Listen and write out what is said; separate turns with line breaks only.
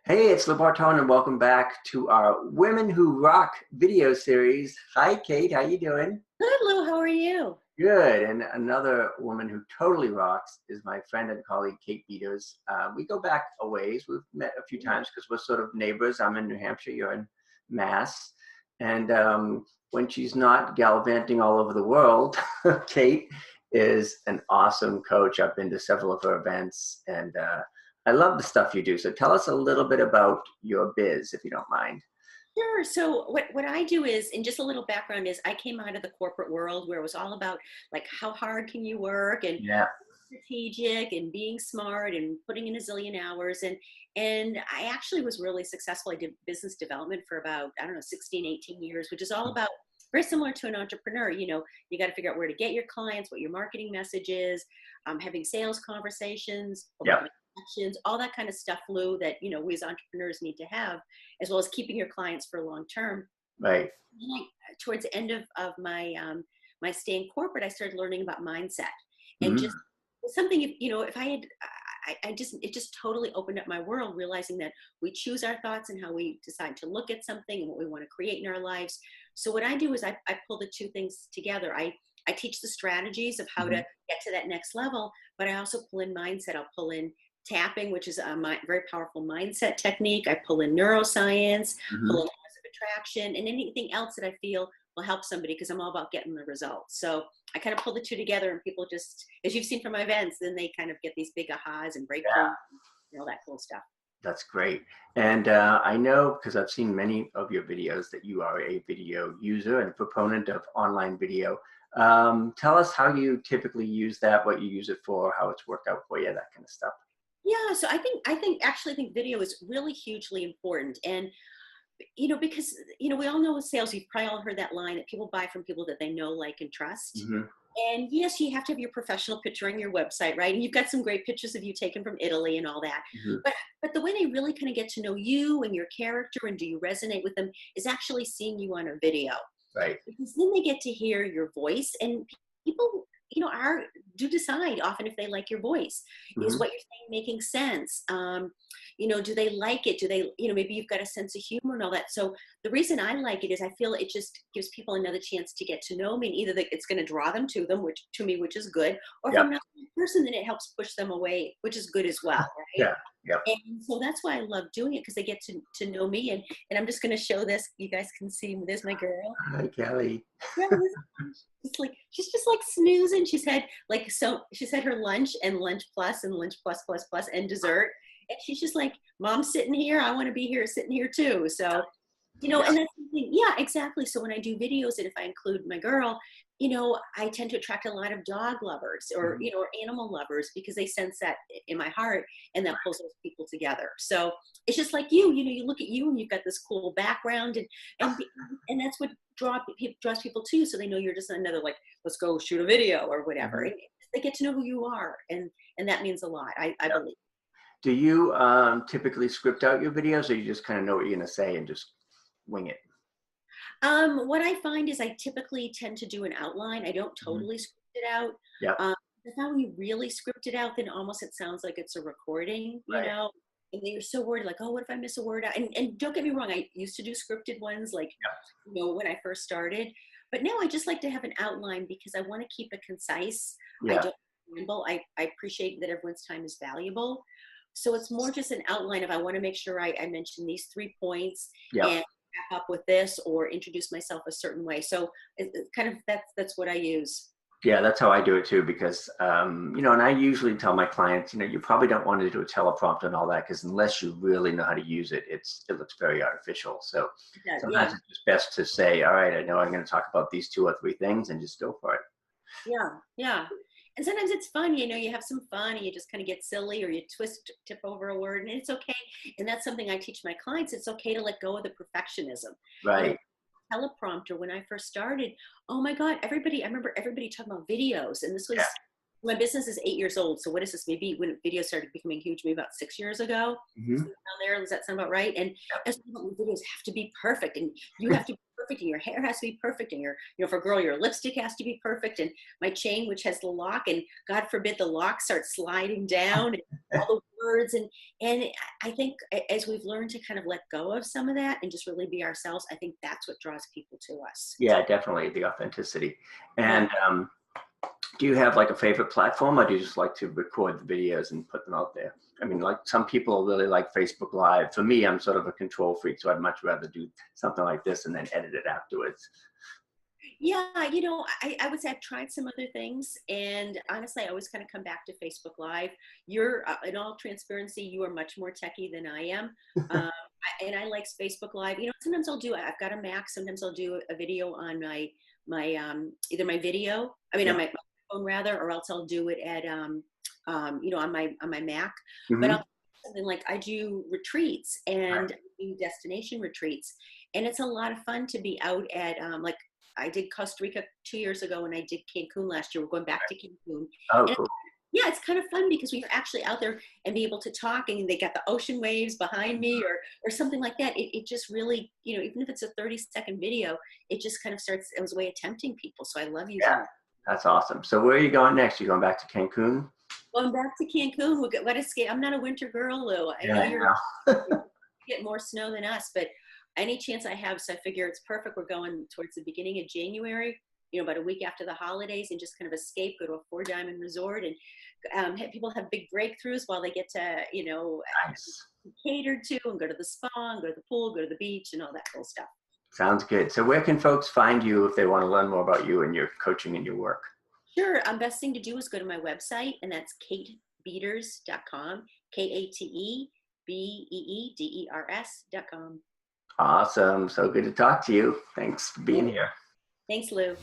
Hey, it's Bortone, and welcome back to our Women Who Rock video series. Hi, Kate. How you doing?
Good, Lou. How are you?
Good. And another woman who totally rocks is my friend and colleague, Kate Beeders. We go back a ways. We've met a few times because we're sort of neighbors. I'm in New Hampshire. You're in Mass. And when she's not gallivanting all over the world, Kate is an awesome coach. I've been to several of her events, and I love the stuff you do. So tell us a little bit about your biz, if you don't mind.
Sure. So what I do is, and just a little background is, I came out of the corporate world where it was all about like how hard can you work and
Yeah.
strategic and being smart and putting in a zillion hours. And I actually was really successful. I did business development for about, I don't know, 16, 18 years, which is all about very similar to an entrepreneur. You got to figure out where to get your clients, what your marketing message is, having sales conversations,
Yeah.
actions, all that kind of stuff, Lou, that, we as entrepreneurs need to have, as well as keeping your clients for long term.
Right.
Towards the end of my stay in corporate, I started learning about mindset and just
Mhm.
something, if I had, I just, it just totally opened up my world, realizing that we choose our thoughts and how we decide to look at something and what we want to create in our lives. So what I do is I pull the two things together. I teach the strategies of how to
Mhm.
get to that next level, but I also pull in mindset. I'll pull in tapping, which is a very powerful mindset technique. I pull in neuroscience, pull in
Mhm.
laws of attraction, and anything else that I feel will help somebody, because I'm all about getting the results. So I kind of pull the two together, and people just, as you've seen from my events, then they kind of get these big ahas and breakthroughs,
Yeah,
and all that cool stuff.
that's great. And I know because I've seen many of your videos that you are a video user and proponent of online video. Tell us how you typically use that, what you use it for, how it's worked out for you, that kind of stuff.
Yeah, so I think video is really hugely important. And because we all know with sales, you've probably all heard that line that people buy from people that they know, like, and trust.
Hmm.
And yes, you have to have your professional picture on your website, right? And you've got some great pictures of you taken from Italy and all that.
Hmm.
But the way they really kind of get to know you and your character and do you resonate with them is actually seeing you on a video,
Right.
because then they get to hear your voice. And people, are do decide often if they like your voice. Is
Hmm.
what you're saying making sense? Do they like it? Do they, maybe you've got a sense of humor and all that. So the reason I like it is I feel it just gives people another chance to get to know me, and either that it's going to draw them to them, which is good, or if
Yep.
I'm not a person, then it helps push them away, which is good as well, right?
Yeah. Yep.
And so that's why I love doing it, because they get to know me. And I'm just going to show this. You guys can see, there's my girl.
Hi, Kelly.
Yeah, she's just like snoozing. She's had her lunch and lunch plus and lunch plus plus plus and dessert. And she's just like, Mom's sitting here. I want to be here, sitting here too. So,
Yeah.
and that's the thing. Yeah, exactly. So when I do videos, and if I include my girl, I tend to attract a lot of dog lovers, or,
Mhm.
or animal lovers, because they sense that in my heart, and that pulls those people together. So it's just like you look at you and you've got this cool background, and and that's what draws people to you. So they know you're just another, like, let's go shoot a video or whatever.
Mhm.
And they get to know who you are. And that means a lot, I
Yep.
believe.
Do you typically script out your videos, or you just kind of know what you're going to say and just wing it?
What I find is I typically tend to do an outline. I don't
Mhm.
totally script it out.
Yep.
I found when you really script it out, then almost it sounds like it's a recording,
Right.
and then you're so worried, like, oh, what if I miss a word out? And don't get me wrong, I used to do scripted ones, like,
Yep.
when I first started. But now I just like to have an outline, because I want to keep it concise. I
Yeah.
don't ramble. I appreciate that everyone's time is valuable. So it's more just an outline of, I want to make sure I mention these 3 points,
Yep.
and wrap up with this, or introduce myself a certain way. So it's kind of, that's what I use.
Yeah, that's how I do it too, because and I usually tell my clients, you probably don't want to do a teleprompter and all that, because unless you really know how to use it, it looks very artificial. So
Yeah,
sometimes
yeah,
it's just best to say, all right, I know I'm going to talk about these two or three things, and just go for it.
yeah, yeah. And sometimes it's fun, you have some fun, and you just kind of get silly, or you tip over a word, and it's okay. And that's something I teach my clients. It's okay to let go of the perfectionism. You know,
Right.
teleprompter, when I first started, oh my God, I remember everybody talking about videos. And this
Yeah.
was, my business is 8 years old. So what is this? Maybe when video started becoming huge, maybe about 6 years ago.
Hmm.
Somewhere around there, does that sound about right? And
Yep.
as videos have to be perfect, and you have to be perfect, and your hair has to be perfect, and for a girl, your lipstick has to be perfect, and my chain, which has the lock, and God forbid the lock starts sliding down, and all the words, and I think as we've learned to kind of let go of some of that and just really be ourselves, I think that's what draws people to us.
Yeah, definitely the authenticity.
Yeah.
And do you have like a favorite platform, or do you just like to record the videos and put them out there? I mean, like some people really like Facebook Live. For me, I'm sort of a control freak, so I'd much rather do something like this and then edit it afterwards.
Yeah, I would say I've tried some other things, and honestly, I always kind of come back to Facebook Live. You're, in all transparency, you are much more techie than I am, and I like Facebook Live. Sometimes I've got a Mac. Sometimes I'll do a video on my either my video,
Yeah.
on my phone rather, or else I'll do it at on my Mac. But
Mm-hmm.
I'll do something like I do retreats and I do destination retreats, and it's a lot of fun to be out at like. I did Costa Rica 2 years ago, and I did Cancun last year. We're going back to Cancun.
Oh,
And
cool.
yeah, it's kind of fun because we're actually out there and be able to talk, and they got the ocean waves behind me or something like that. It just really, even if it's a 30-second video, it just kind of starts as a way of tempting people. So I love using
Yeah,
it.
that's awesome. So where are you going next? You going back to Cancun?
Going back to Cancun, we got to skate. I'm not a winter girl, Lou. I know
Yeah,
you're
I know.
you get more snow than us, but any chance I have, so I figure it's perfect. We're going towards the beginning of January, about a week after the holidays, and just kind of escape, go to a 4-diamond resort, and have people have big breakthroughs while they get to,
Nice.
catered to, and go to the spa, and go to the pool, go to the beach, and all that cool stuff.
Sounds good. So where can folks find you if they want to learn more about you and your coaching and your work?
Sure. Best thing to do is go to my website, and that's katebeeders.com, KateBeeders.com.
Awesome. So good to talk to you. Thanks for being here.
Thanks, Lou.